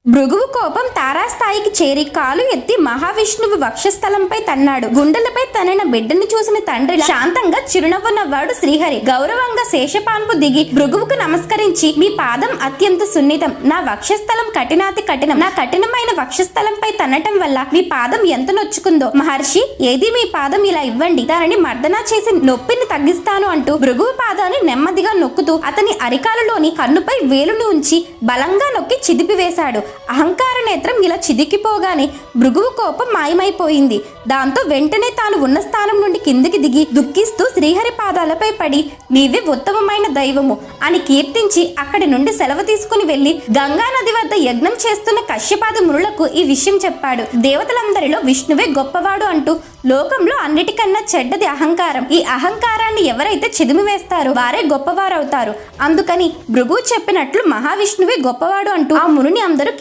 భృగువు కోపం తారాస్థాయికి చేరి కాలు ఎత్తి మహావిష్ణువు వక్షస్థలంపై తన్నాడు. గుండెలపై తనన బిడ్డను చూసిన తండ్రి శాంతంగా చిరునవ్వు నవ్వాడు శ్రీహరి. గౌరవంగా శేషపాన్పు దిగి భృగువుకు నమస్కరించి, మీ పాదం అత్యంత సున్నితం. నా వక్షస్థలం కఠినాతి కఠినం. నా కఠినమైన వక్షస్థలంపై తన్నటం వల్ల మీ పాదం ఎంత నొచ్చుకుందో. మహర్షి, ఏది మీ పాదం, ఇలా ఇవ్వండి, దానిని మర్దనా చేసి నొప్పిని తగ్గిస్తాను అంటూ భృగువు పాదాన్ని నెమ్మదిగా నొక్కుతూ అతని అరికాలులోని కన్నుపై వేలును ఉంచి బలంగా నొక్కి చిదిపివేశాడు. అహంకార నేత్రం ఇలా చిదికిపోగానే భృగువు కోపం మాయమైపోయింది. దాంతో వెంటనే తాను ఉన్న స్థానం నుండి కిందికి దిగి దుఃఖిస్తూ శ్రీహరి పాదాలపై పడి, నీవే ఉత్తమమైన దైవము అని కీర్తించి అక్కడి నుండి సెలవు తీసుకుని వెళ్లి గంగా నది వద్ద యజ్ఞం చేస్తున్న కశ్యపాది మునులకు ఈ విషయం చెప్పాడు. దేవతలందరిలో విష్ణువే గొప్పవాడు అంటూ, లోకంలో అన్నిటికన్నా చెడ్డది అహంకారం. ఈ అహంకారాన్ని ఎవరైతే చిదిమివేస్తారో వారే గొప్పవారవుతారు. అందుకని భృగువు చెప్పినట్లు మహావిష్ణువే గొప్పవాడు అంటూ ఆ మునుని అందరూ